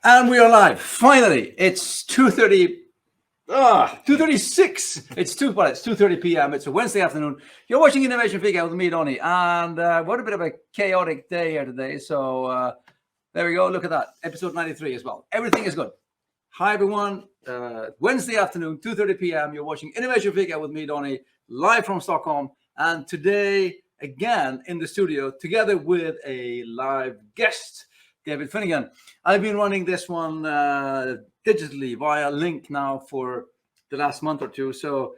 And we are live. Finally, it's 2:30. 2:36. It's 2:30 p.m. It's a Wednesday afternoon. You're watching Innovation Fika with me, Donny, and what a bit of a chaotic day here today. So there we go. Look at that. Episode 93 as well. Everything is good. Hi everyone. Wednesday afternoon, 2:30 p.m. You're watching Innovation Fika with me, Donny, live from Stockholm, and today again in the studio together with a live guest, David Finnegan. I've been running this one digitally via link now for the last month or two, so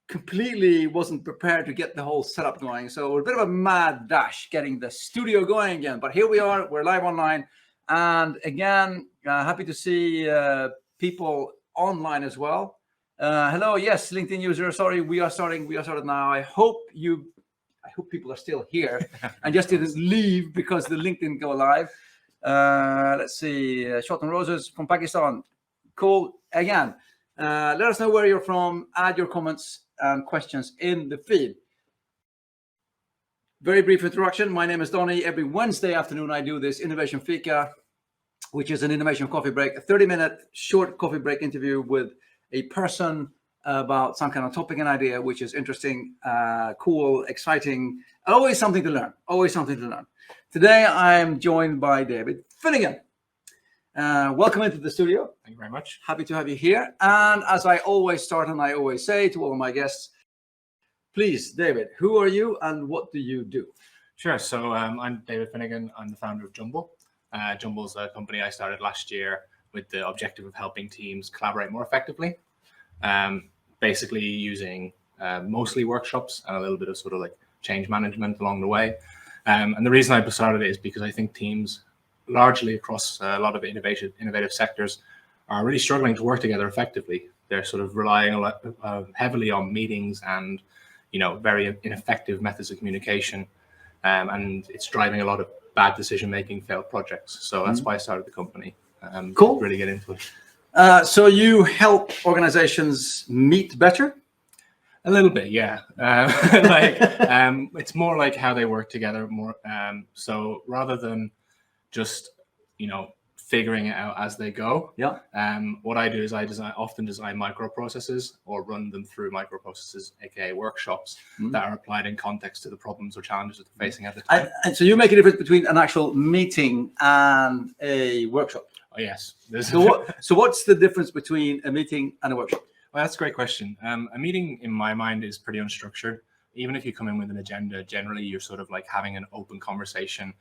completely wasn't prepared to get the whole setup going. So we're a bit of a mad dash getting the studio going again, but here we are. We're live online, and again, happy to see people online as well. Hello, yes, LinkedIn user. Sorry, we are starting now. I hope people are still here and just didn't leave because the link didn't go live. Let's see, Shot and Roses from Pakistan. Cool. Again, let us know where you're from. Add your comments and questions in the feed. Very brief introduction. My name is Donny. Every Wednesday afternoon, I do this Innovation Fika, which is an innovation coffee break, a 30-minute short coffee break interview with a person about some kind of topic and idea, which is interesting, cool, exciting, always something to learn. Today, I am joined by David Finnegan. Welcome into the studio. Thank you very much. Happy to have you here. And as I always start and I always say to all of my guests, please, David, who are you and what do you do? Sure. So I'm David Finnegan. I'm the founder of Jumble. Jumble's a company I started last year with the objective of helping teams collaborate more effectively. Basically using mostly workshops and a little bit of sort of like change management along the way. And the reason I started it is because I think teams largely across a lot of innovative sectors are really struggling to work together effectively. They're sort of relying a lot heavily on meetings and, very ineffective methods of communication. And it's driving a lot of bad decision-making, failed projects. So that's why I started the company. Cool. Really get into it. So you help organizations meet better? A little bit, yeah. It's more like how they work together more. So rather than just, figuring it out as they go. Yeah. What I do is I often design microprocesses or run them through microprocesses, aka workshops that are applied in context to the problems or challenges that they're facing at the time. And so you make a difference between an actual meeting and a workshop. Oh yes. So what's the difference between a meeting and a workshop? Well, that's a great question. A meeting, in my mind, is pretty unstructured. Even if you come in with an agenda, generally you're sort of like having an open conversation.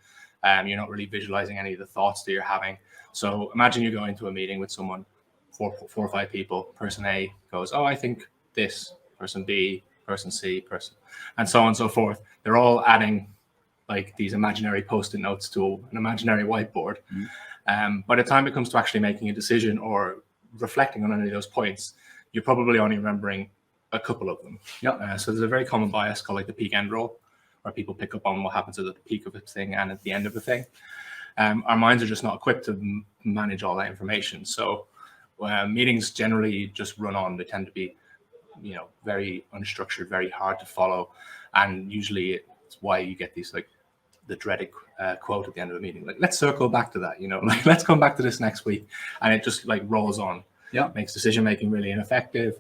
You're not really visualizing any of the thoughts that you're having. So imagine you go into a meeting with someone, four or five people. Person A goes, "Oh, I think this." Person B, person C, and so on and so forth. They're all adding like these imaginary post-it notes to an imaginary whiteboard. By the time it comes to actually making a decision or reflecting on any of those points, you're probably only remembering a couple of them. Yeah. So there's a very common bias called like the peak end rule, where people pick up on what happens at the peak of a thing and at the end of the thing. Our minds are just not equipped to manage all that information. So meetings generally just run on. They tend to be, very unstructured, very hard to follow. And usually it's why you get these like the dreaded quote at the end of a meeting, like, let's circle back to that, like, let's come back to this next week. And it just like rolls on. Yeah. Makes decision-making really ineffective.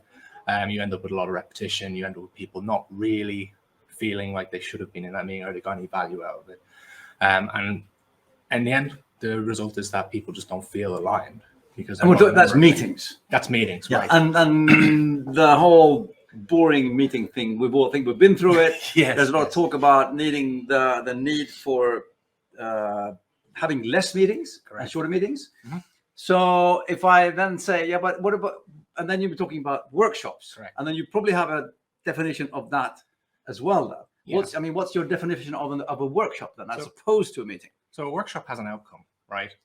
You end up with a lot of repetition. You end up with people not really feeling like they should have been in that meeting or they got any value out of it. And in the end, the result is that people just don't feel aligned because that's meetings. That's meetings, yeah. Right? And the whole boring meeting thing, we've been through it. Yes, There's a lot of talk about needing the need for having less meetings. Correct. And shorter meetings. So if I then say, yeah, but what about, and then you'll be talking about workshops. Correct. And then you probably have a definition of that as well, though. Yeah. What's your definition of a workshop then, as opposed to a meeting? So a workshop has an outcome, right?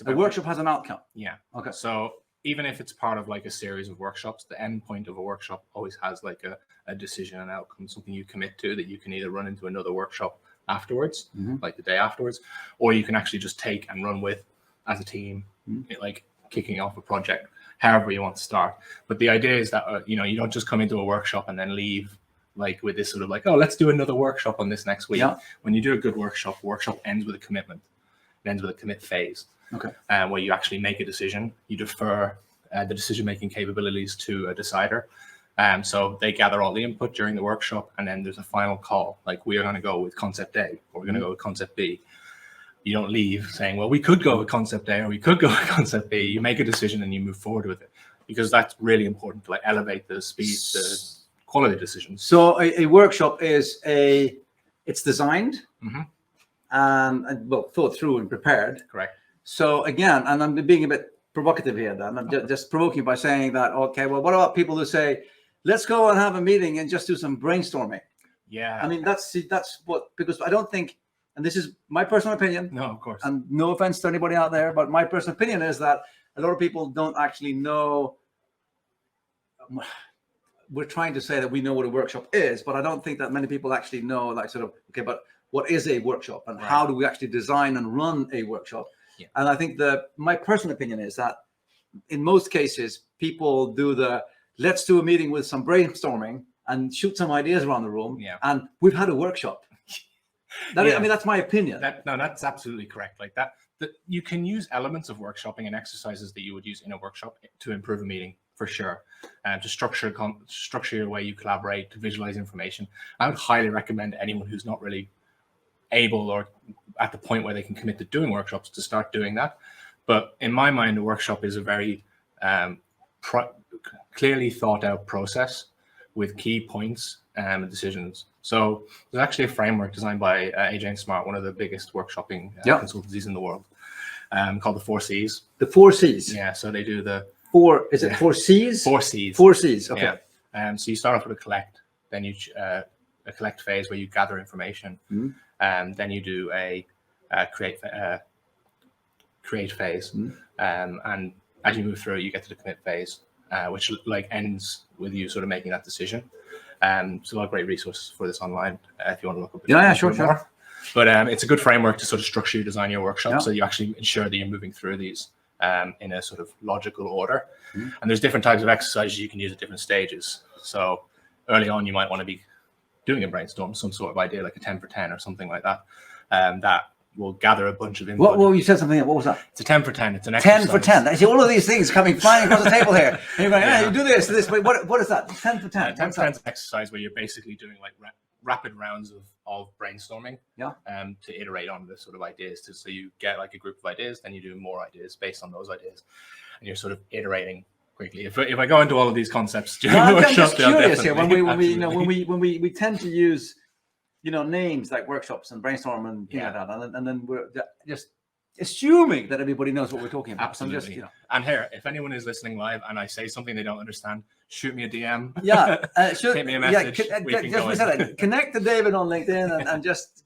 A workshop has an outcome. Yeah. Okay. So even if it's part of like a series of workshops, the end point of a workshop always has like a decision and outcome, something you commit to that you can either run into another workshop afterwards, like the day afterwards, or you can actually just take and run with as a team, like kicking off a project, however you want to start. But the idea is that, you don't just come into a workshop and then leave like with this sort of like, oh, let's do another workshop on this next week. Yeah. When you do a good workshop ends with a commitment. It ends with a commit phase, Okay. where you actually make a decision. You defer the decision-making capabilities to a decider. So they gather all the input during the workshop, and then there's a final call. Like, we are going to go with concept A, or we're going to go with concept B. You don't leave saying, well, we could go with concept A or we could go with concept B. You make a decision and you move forward with it, because that's really important to like elevate the speed, the quality of decisions. So a workshop is it's designed and well, thought through and prepared. Correct. So again, and I'm being a bit provocative here then, I'm just provoking by saying that, okay, well, what about people who say, let's go and have a meeting and just do some brainstorming? Yeah. I mean, that's what, because I don't think, and this is my personal opinion. No, of course. And no offense to anybody out there, but my personal opinion is that a lot of people don't actually know. We're trying to say that we know what a workshop is, but I don't think that many people actually know, like, sort of, okay, but what is a workshop and how do we actually design and run a workshop? Yeah. And I think my personal opinion is that in most cases, people do let's do a meeting with some brainstorming and shoot some ideas around the room. Yeah. And we've had a workshop. I mean, that's my opinion. That's absolutely correct. Like that you can use elements of workshopping and exercises that you would use in a workshop to improve a meeting, for sure. To structure your way you collaborate, to visualize information. I would highly recommend anyone who's not really able or at the point where they can commit to doing workshops to start doing that. But in my mind, a workshop is a very clearly thought out process with key points and decisions. So there's actually a framework designed by AJ and Smart, one of the biggest workshopping consultancies in the world, called the 4 C's. The 4 C's. Yeah. So they do the 4. Is it 4 C's? 4 C's. 4 C's. Okay. Yeah. So you start off with a collect, then you a collect phase where you gather information, then you do a create phase, and as you move through it, you get to the commit phase, which like ends with you sort of making that decision. So a lot of great resources for this online if you want to look up. Sure. But it's a good framework to sort of structure, design your workshop, so you actually ensure that you're moving through these in a sort of logical order. And there's different types of exercises you can use at different stages. So early on, you might want to be doing a brainstorm, some sort of idea like a 10 for 10 or something like that. That will gather a bunch of input. Well, you said something. What was that? It's a 10 for 10. It's an exercise. 10 for 10. I see all of these things coming flying across the table here. And you're going, you do this. But what is that? 10 for 10. 10 for 10 is an exercise where you're basically doing like rapid rounds of brainstorming. To iterate on the sort of ideas. So you get like a group of ideas, then you do more ideas based on those ideas, and you're sort of iterating quickly. If I go into all of these concepts during the workshop, I'm just curious here when we tend to use names like workshops and brainstorm and things like that, and then we're just assuming that everybody knows what we're talking about. Absolutely. So And here, if anyone is listening live and I say something they don't understand, shoot me a DM. Hit me a message. Connect to David on LinkedIn and just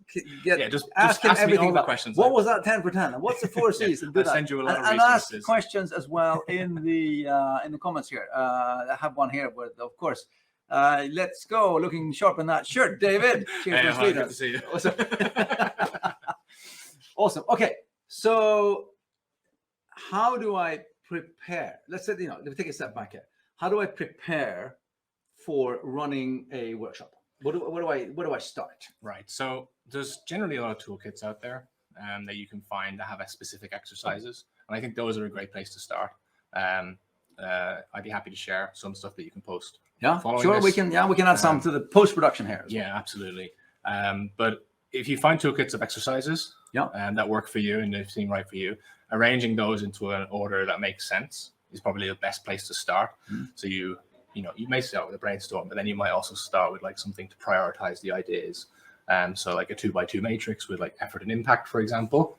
ask him everything about questions. What was that 10 for 10 and what's the 4 C's and do I'll that. Send you a lot of and resources. Ask questions as well in the comments here. I have one here, but of course. Let's go. Looking sharp in that shirt, David. Cheers, good to see you. Awesome. Okay, so how do I prepare? Let's say, let me take a step back here. How do I prepare for running a workshop? Where do I start? Right. So there's generally a lot of toolkits out there that you can find that have specific exercises, and I think those are a great place to start. I'd be happy to share some stuff that you can post. Yeah, sure. We can add some to the post-production here. Yeah, absolutely. But if you find toolkits of exercises that work for you and they seem right for you, arranging those into an order that makes sense is probably the best place to start. So you may start with a brainstorm, but then you might also start with like something to prioritize the ideas. So like a 2x2 matrix with like effort and impact, for example.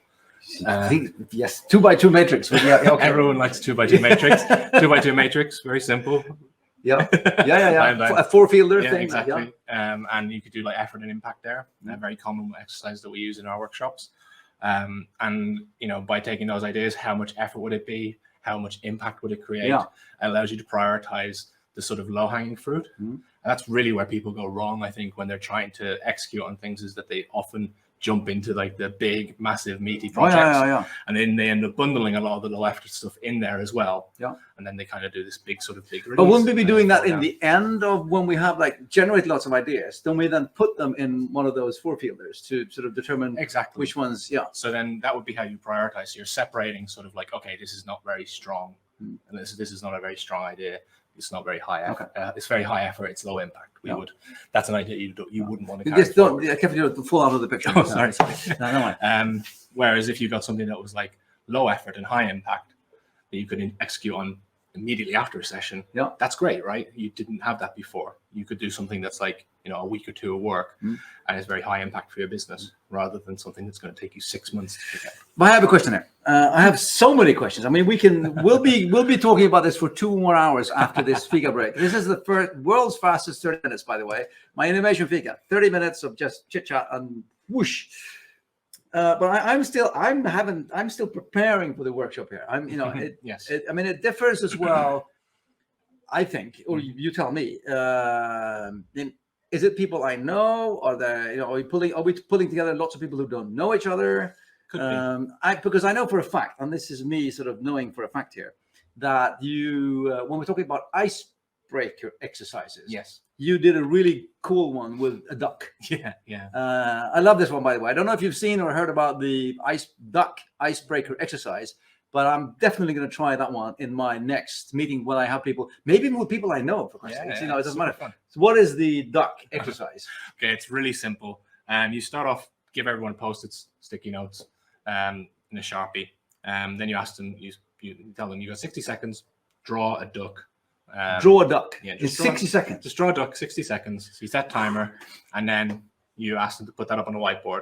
Yes, 2x2 matrix. Everyone likes 2x2 matrix. 2x2 matrix, very simple. Yeah. A 4-fielder thing. Exactly. And you could do like effort and impact there. A very common exercise that we use in our workshops. And by taking those ideas, how much effort would it be? How much impact would it create? It allows you to prioritize the sort of low-hanging fruit. And that's really where people go wrong, I think, when they're trying to execute on things, is that they often jump into like the big, massive, meaty projects. And then they end up bundling a lot of the low effort stuff in there as well. Yeah. And then they kind of do this big release. But wouldn't we be doing that in the end of when we have like generate lots of ideas? Don't we then put them in one of those 4-fielders to sort of determine exactly which ones? Yeah. So then that would be how you prioritize. So you're separating sort of like, okay, this is not very strong. And this is not a very strong idea. It's not very high effort. It's very high effort. It's low impact. That's an idea you wouldn't want to carry forward. I kept you full out of the picture. Oh, sorry. No. Whereas if you got something that was like low effort and high impact that you could execute on immediately after a session, that's great, right? You didn't have that before. You could do something that's like, a week or two of work and it's very high impact for your business rather than something that's going to take you 6 months to pick up. But I have a question here. I have so many questions. I mean, we'll be talking about this for 2 more hours after this Fika break. This is the world's fastest 30 minutes, by the way. My innovation Fika, 30 minutes of just chit chat and whoosh. But I'm still preparing for the workshop here. Yes. It differs as well. I think, or you tell me. Is it people I know? Are we pulling together lots of people who don't know each other? Could be. Because I know for a fact, and this is me sort of knowing for a fact here, that you when we're talking about icebreaker exercises, yes, you did a really cool one with a duck. Yeah. I love this one, by the way. I don't know if you've seen or heard about the duck icebreaker exercise, but I'm definitely going to try that one in my next meeting when I have people, maybe with people I know, for Christ's sake. It doesn't matter. Fun. So what is the duck exercise? Okay, it's really simple. You start off, give everyone Post-its, sticky notes, in a Sharpie. Then you ask them, you tell them you got 60 seconds, draw a duck. Draw a duck. Yeah, in 60 seconds. Just draw a duck, 60 seconds. So you set timer, and then you ask them to put that up on a whiteboard,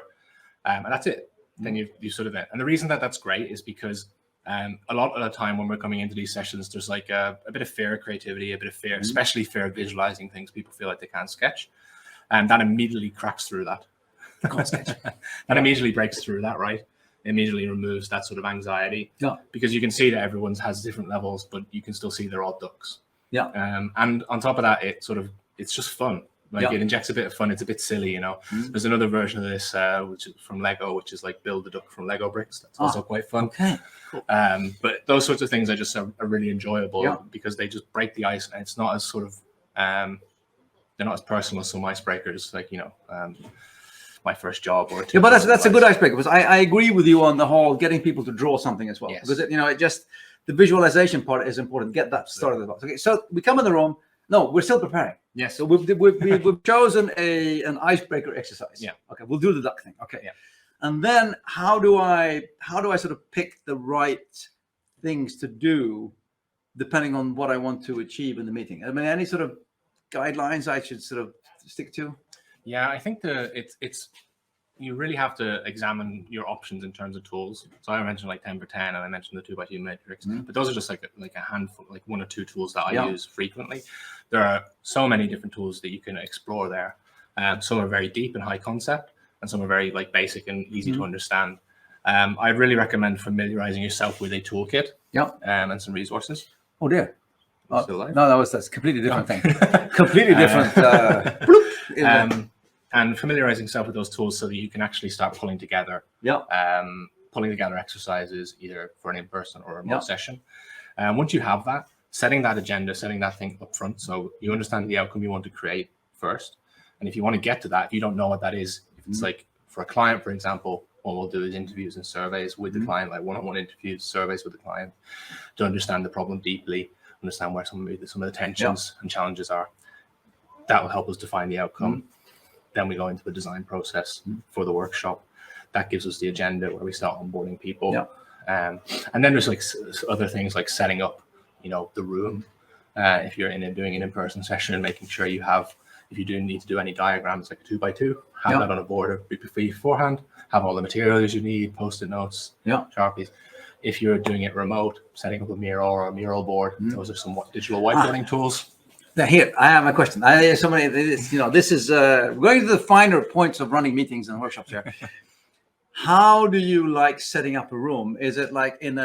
and that's it. Then you sort of and the reason that's great is because a lot of the time when we're coming into these sessions, there's like a bit of fear of creativity, a bit of fear, especially fear of visualizing things. People feel like they can't sketch, and that immediately cracks through that. That immediately breaks through that, right? Immediately removes that sort of anxiety. Yeah. Because you can see that everyone's has different levels, but you can still see they're all ducks. Yeah. And on top of that, it's just fun. Like it injects a bit of fun. It's a bit silly, There's another version of this, which is from Lego, which is like build the duck from Lego bricks. That's also quite fun. Okay. Cool. But those sorts of things are really enjoyable because they just break the ice, and it's not as sort of they're not as personal as some icebreakers, like my first job or but that's a good icebreaker, because I agree with you on the whole getting people to draw something as well. Yes. Because it just the visualization part is important. Get that started as well. Okay, so we come in the room. No, we're still preparing. Yes. So we've chosen an icebreaker exercise. Yeah. Okay, we'll do the duck thing. Okay. Yeah. And then how do I sort of pick the right things to do depending on what I want to achieve in the meeting? I mean, any sort of guidelines I should sort of stick to? Yeah, I think it's you really have to examine your options in terms of tools. So I mentioned like 10 for 10, and I mentioned the 2x2 matrix, but those are just like a handful, like 1 or 2 tools that I use frequently. There are so many different tools that you can explore there. Some are very deep and high concept, and some are very like basic and easy to understand. I really recommend familiarizing yourself with a toolkit and some resources. Oh dear. No, that's a completely different thing. Completely different. And familiarizing yourself with those tools so that you can actually start pulling together exercises either for an in-person or a remote session. Once you have that, setting that agenda, setting that thing up front, so you understand the outcome you want to create first. And if you want to get to that, if you don't know what that is, if it's like for a client, for example, what we'll do is interviews and surveys with the client, like one-on-one interviews, surveys with the client to understand the problem deeply, understand where some of the tensions and challenges are. That will help us define the outcome. Then we go into the design process for the workshop. That gives us the agenda where we start onboarding people. And then there's like other things like setting up, the room. If you're doing an in-person session, and making sure you have, if you do need to do any diagrams, like a 2x2, have that on a board beforehand. Have all the materials you need, Post-it notes, Sharpies. If you're doing it remote, setting up a Miro or a mural board. Those are some digital whiteboarding tools. Now here, I have a question. This is going to the finer points of running meetings and workshops here. How do you like setting up a room? Is it like in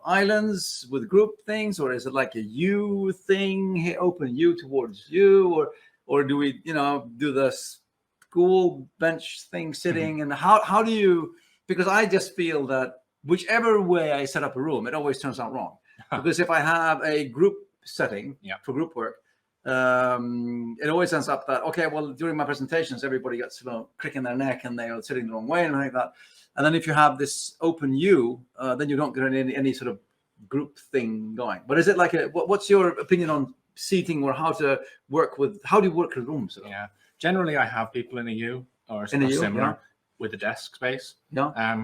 islands with group things, or is it like a you thing, open you towards you, or do we do this school bench thing sitting, and how do you? Because I just feel that whichever way I set up a room, it always turns out wrong. Because if I have a group setting for group work, it always ends up that, okay, well, during my presentations, everybody gets cricking their neck and they're sitting the wrong way and like that. And then if you have this open U, then you don't get any sort of group thing going. But is it like what's your opinion on seating, or how do you work with rooms? Yeah, generally I have people in a U or similar with a desk space.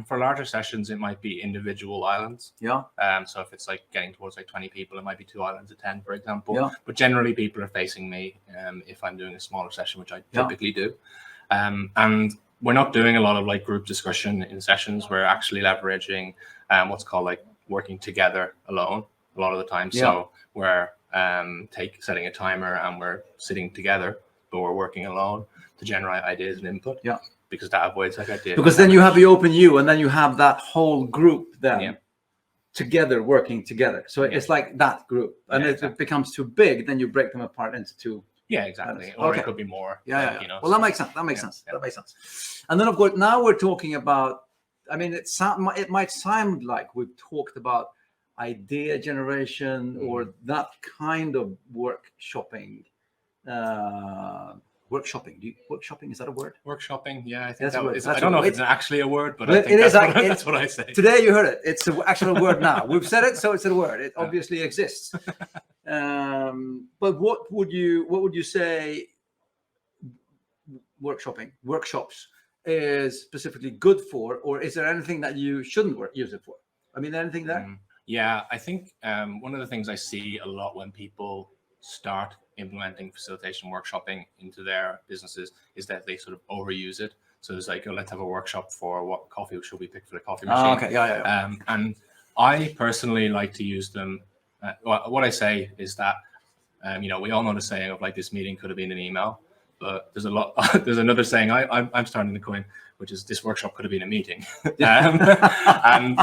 For larger sessions, it might be individual islands. So if it's like getting towards like 20 people, it might be 2 islands of 10, for example. But generally people are facing me if I'm doing a smaller session, which I typically do. And we're not doing a lot of like group discussion in sessions. We're actually leveraging what's called like working together alone a lot of the time. So we're setting a timer and we're sitting together, but we're working alone to generate ideas and input. Because that avoids like ideas. Because then you have the open U, and then you have that whole group then together working together. So it's like that group, and if it becomes too big, then you break them apart into 2. Yeah, exactly. Or it could be more. You know, well, that makes sense. That makes sense. And then of course now we're talking about. I mean, it might sound like we've talked about idea generation or that kind of workshopping. Workshopping, is that a word? Workshopping, yeah, I think that's I don't know if it's actually a word, but I think that's what I say. Today you heard it. It's an actual word now. We've said it, so it's a word. It obviously exists. But what would you say workshops is specifically good for, or is there anything that you shouldn't use it for? I mean, anything there? Yeah, I think one of the things I see a lot when people start implementing facilitation workshopping into their businesses is that they sort of overuse it. So it's like, let's have a workshop for what coffee should we pick for the coffee machine. And I personally like to use them. What I say is that, we all know the saying of like, this meeting could have been an email, but there's there's another saying I'm starting to coin, which is this workshop could have been a meeting. And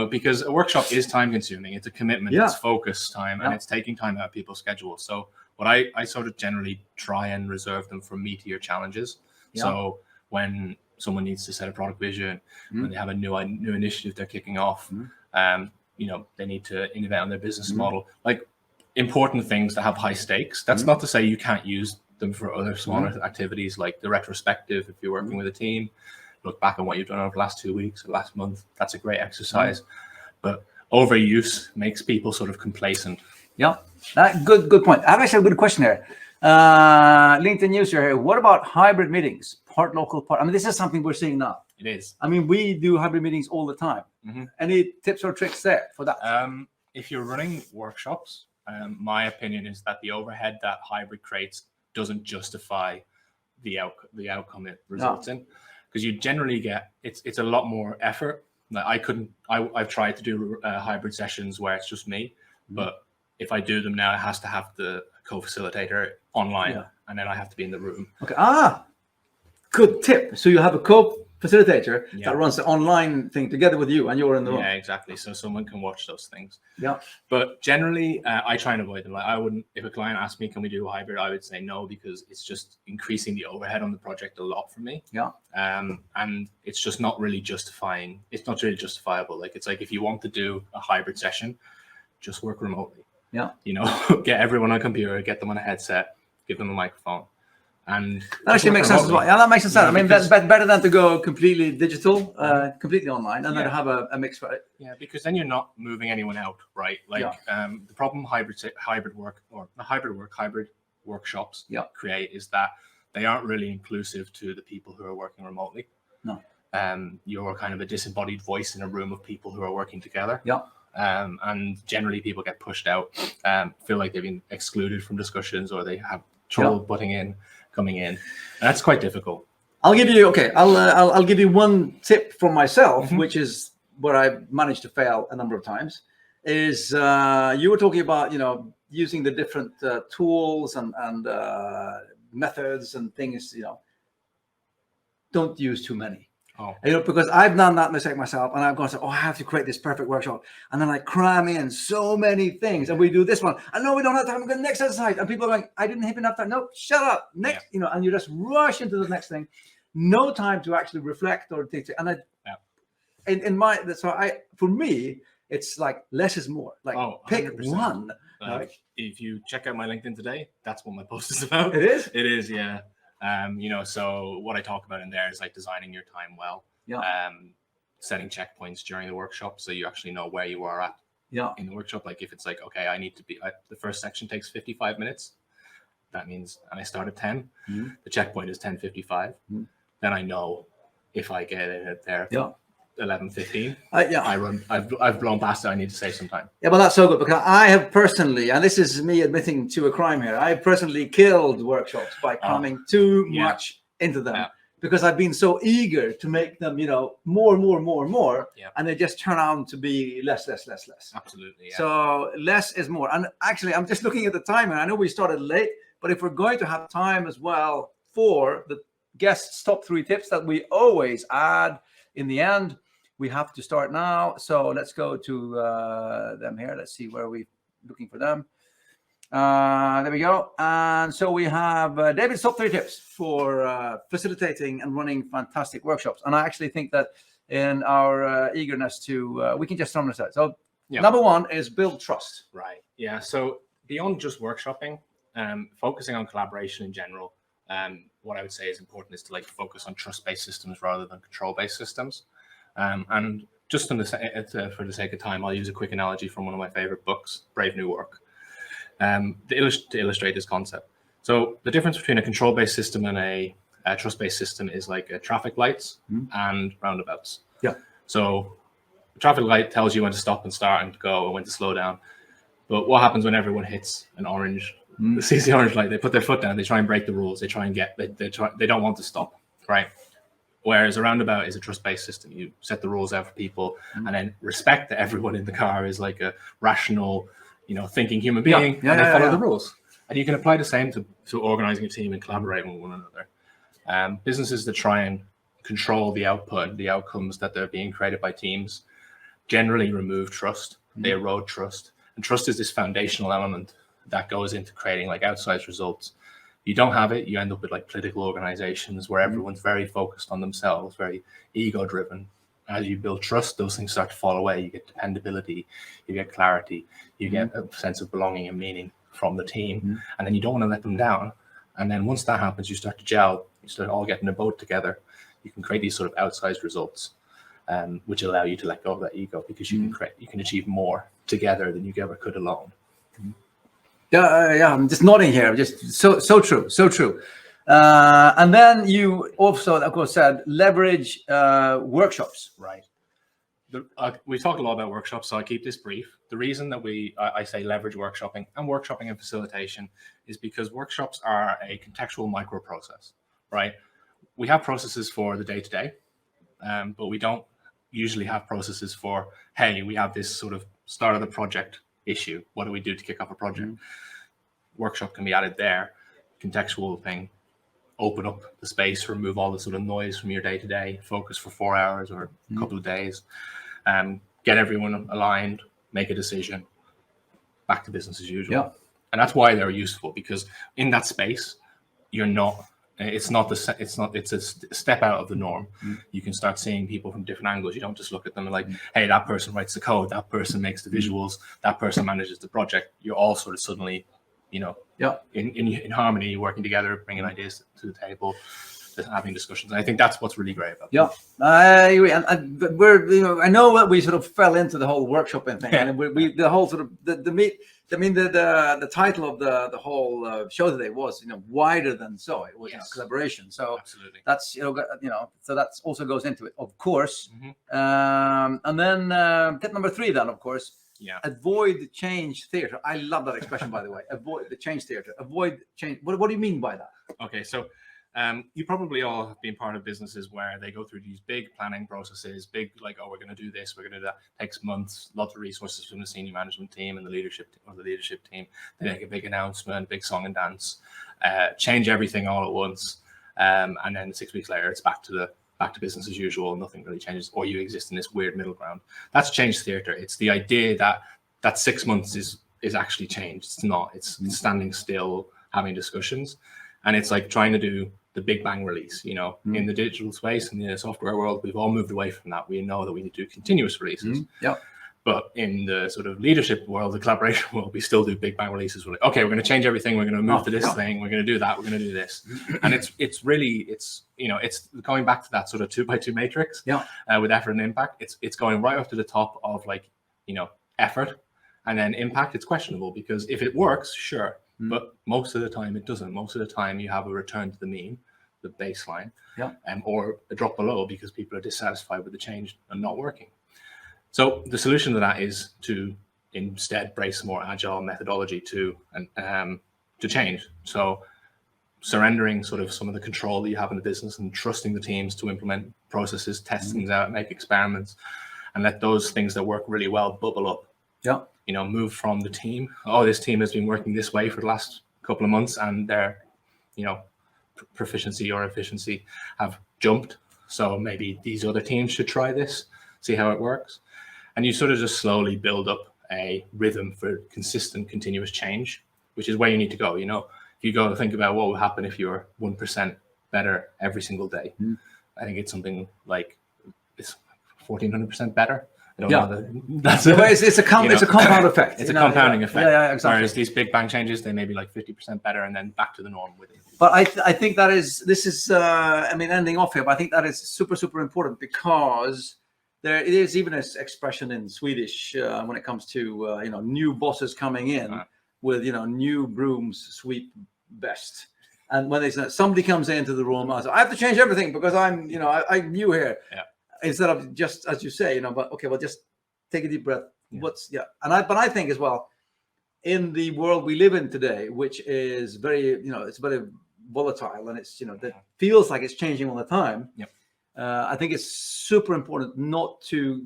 because a workshop is time consuming, it's a commitment, it's focus time, and it's taking time out of people's schedules. So what I sort of generally try and reserve them for meatier challenges. So when someone needs to set a product vision, when they have a new initiative they're kicking off, they need to innovate on their business model, like important things that have high stakes. That's not to say you can't use them for other smaller activities, like the retrospective. If you're working with a team, look back on what you've done over the last 2 weeks or last month. That's a great exercise. But overuse makes people sort of complacent. Good point. I have actually a good question here. LinkedIn user here. What about hybrid meetings? Part local, part. I mean, this is something we're seeing now. It is. I mean, we do hybrid meetings all the time. Any tips or tricks there for that? If you're running workshops, my opinion is that the overhead that hybrid creates doesn't justify the outcome it results in, because you generally get it's a lot more effort. Like I've tried to do hybrid sessions where it's just me, but if I do them now, it has to have the co-facilitator online, and then I have to be in the room. Okay. Good tip. So you have a co-facilitator that runs the online thing together with you, and you're in the room. Yeah, exactly. So someone can watch those things. But generally, I try and avoid them. Like I wouldn't, if a client asked me, can we do a hybrid? I would say no, because it's just increasing the overhead on the project a lot for me. And it's just not really justifying. It's not really justifiable. Like it's like, if you want to do a hybrid session, just work remotely. Get everyone on a computer, get them on a headset, give them a microphone. And that actually makes sense as well. Yeah, that makes sense. I mean, that's better than to go completely digital, completely online, and then have a mix, right? Yeah, because then you're not moving anyone out, right? Like the problem hybrid workshops create is that they aren't really inclusive to the people who are working remotely. No. You're kind of a disembodied voice in a room of people who are working together. And generally people get pushed out, feel like they've been excluded from discussions, or they have trouble coming in. And that's quite difficult. I'll give you one tip from myself, which is where I've managed to fail a number of times. Is you were talking about using the different tools and methods and things. Don't use too many. Oh, Because I've done that mistake myself, and I've gone, oh, I have to create this perfect workshop, and then I cram in so many things, and we do this one, and no, we don't have time. We're going to the next exercise, and people are like, I didn't have enough time. No, shut up. Next, and you just rush into the next thing, no time to actually reflect or think. And for me, it's like less is more. Like pick 100%. one. If you check out my LinkedIn today, that's what my post is about. It is. It is, yeah. So what I talk about in there is like designing your time well. Setting checkpoints during the workshop so you actually know where you are at in the workshop. Like if it's like, okay, I need to be the first section takes 55 minutes. That means, and I start at 10, the checkpoint is 10:55. Then I know if I get in there 11:15, I've blown past it. I need to save some time. Yeah, but that's so good, because I have personally, and this is me admitting to a crime here, I personally killed workshops by cramming too much into them, because I've been so eager to make them, more, and they just turn out to be less. Absolutely. Yeah. So less is more. And actually, I'm just looking at the timer. I know we started late, but if we're going to have time as well for the guests' top 3 tips that we always add in the end, we have to start now. So let's go to them here. Let's see where we're looking for them. There we go. And so we have David's top 3 tips for facilitating and running fantastic workshops. And I actually think that in our eagerness to, we can just summarize that. So number 1 is build trust. Right. Yeah. So beyond just workshopping, focusing on collaboration in general, what I would say is important is to like focus on trust-based systems rather than control-based systems. And just for the sake of time, I'll use a quick analogy from one of my favorite books, Brave New Work, to illustrate this concept. So the difference between a control-based system and a trust-based system is like traffic lights and roundabouts. Yeah. So the traffic light tells you when to stop and start and go and when to slow down. But what happens when everyone hits an orange, sees the orange light, they put their foot down, they try and break the rules, they don't want to stop, right? Whereas a roundabout is a trust-based system. You set the rules out for people and then respect that everyone in the car is like a rational, thinking human being, and they follow the rules. And you can apply the same to organizing a team and collaborating with one another. Businesses that try and control the output, the outcomes that they're being created by teams, generally remove trust. They erode trust. And trust is this foundational element that goes into creating like outsized results. You don't have it, you end up with like political organizations where everyone's very focused on themselves, very ego driven. As you build trust, those things start to fall away. You get dependability, you get clarity, you get a sense of belonging and meaning from the team. And then you don't want to let them down. And then once that happens, you start to gel, you start all getting a boat together. You can create these sort of outsized results, which allow you to let go of that ego, because you can achieve more together than you ever could alone. I'm just nodding here. Just so true. And then you also, of course, said leverage workshops. Right. We talk a lot about workshops, so I keep this brief. The reason that I say leverage workshopping and facilitation is because workshops are a contextual micro process, right? We have processes for the day-to-day, but we don't usually have processes for, hey, we have this sort of start of the project issue. What do we do to kick off a project? Workshop can be added there. Contextual thing, open up the space, remove all the sort of noise from your day-to-day, focus for 4 hours or a couple of days, get everyone aligned, make a decision, back to business as usual. And that's why they're useful, because in that space, it's a step out of the norm. You can start seeing people from different angles. You don't just look at them like, hey, that person writes the code, that person makes the visuals, that person manages the project. You're all sort of suddenly, in harmony, working together, bringing ideas to the table, just having discussions. And I think that's what's really great about it. I agree. And we're, I know that we sort of fell into the whole workshopping thing, and the whole sort of the title of the whole show today was, wider than so. It was collaboration. So absolutely, that's so that also goes into it, of course. And then tip number 3, then, of course. Avoid the change theater. I love that expression, by the way. Avoid the change theater. Avoid change. What do you mean by that? Okay, so you probably all have been part of businesses where they go through these big planning processes, big like, oh, we're going to do this, we're going to do that. It takes months, lots of resources from the senior management team and the leadership team. They make a big announcement, big song and dance, change everything all at once, and then 6 weeks later, it's back to back to business as usual, nothing really changes, or you exist in this weird middle ground. That's change theater. It's the idea that 6 months is actually change. It's not. It's standing still, having discussions, and it's like trying to do the big bang release. You know, in the digital space, in the software world, we've all moved away from that. We know that we need to do continuous releases. Yeah. But in the sort of leadership world, the collaboration world, we still do big bang releases. We're like, okay, we're going to change everything. We're going to move to this thing. We're going to do that. We're going to do this. And it's really, you know, it's going back to that sort of 2x2 matrix with effort and impact. It's going right up to the top of, like, you know, effort, and then impact. It's questionable, because if it works, sure. But most of the time it doesn't. Most of the time you have a return to the mean, the baseline, or a drop below because people are dissatisfied with the change and not working. So the solution to that is to instead brace more agile methodology to change. So surrendering sort of some of the control that you have in the business and trusting the teams to implement processes, test things out, make experiments, and let those things that work really well bubble up. Yeah. You know, move from the team. Oh, this team has been working this way for the last couple of months, and their, you know, proficiency or efficiency have jumped. So maybe these other teams should try this, see how it works. And you sort of just slowly build up a rhythm for consistent, continuous change, which is where you need to go. You know, if you go to think about what would happen if you were 1% better every single day, I think it's something like it's 1,400% better. I don't know that's it's a compound effect. It's a compounding effect. Yeah, exactly. Whereas these big bang changes, they may be like 50% better and then back to the norm with it. But I think that this is I mean, ending off here, but I think that is super, super important, because there is even an expression in Swedish when it comes to you know, new bosses coming in with, you know, new brooms sweep best. And when somebody comes into the room, I have to change everything because I'm, you know, I'm new here. Yeah. Instead of just, as you say, you know, but okay, well, just take a deep breath. But I think as well, in the world we live in today, which is very, you know, it's very volatile, and it's, you know, that feels like it's changing all the time. I think it's super important not to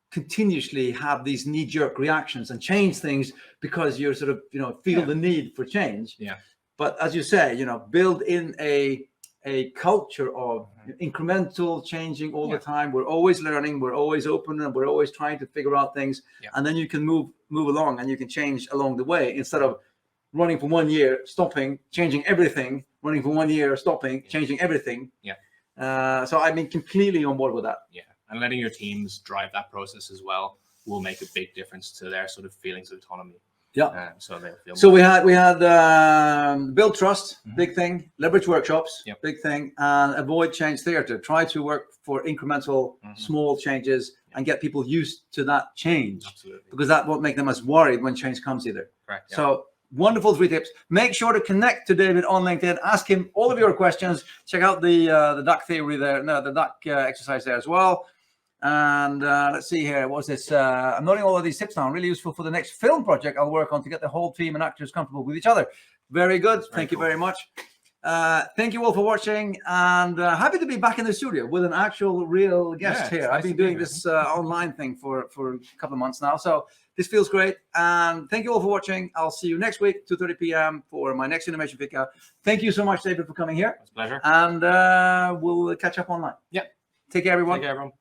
continuously have these knee-jerk reactions and change things because you're sort of, you know, feel the need for change. But as you say, you know, build in a culture of incremental changing all the time. We're always learning, we're always open, and we're always trying to figure out things. And then you can move along, and you can change along the way, instead of running for 1 year, stopping, changing everything, running for 1 year, stopping, changing everything. So I mean, completely on board with that. And letting your teams drive that process as well will make a big difference to their sort of feelings of autonomy. So they feel. So we had build trust, big thing. Leverage workshops, big thing, and avoid change theater. Try to work for incremental, small changes, and get people used to that change. Because that won't make them as worried when change comes either. Correct. So wonderful 3 tips. Make sure to connect to David on LinkedIn. Ask him all of your questions. Check out the duck theory there, the duck exercise there as well. And let's see here. What's this? I'm noting all of these tips down. Really useful for the next film project I'll work on to get the whole team and actors comfortable with each other. Very good. Thank you very much. Thank you all for watching, and happy to be back in the studio with an actual real guest here. I've been doing this online thing for a couple of months now, so this feels great. And thank you all for watching. I'll see you next week, 2:30 p.m. for my next Innovation Fika. Thank you so much, David, for coming here. It's a pleasure. And we'll catch up online. Yeah. Take care, everyone. Take care, everyone.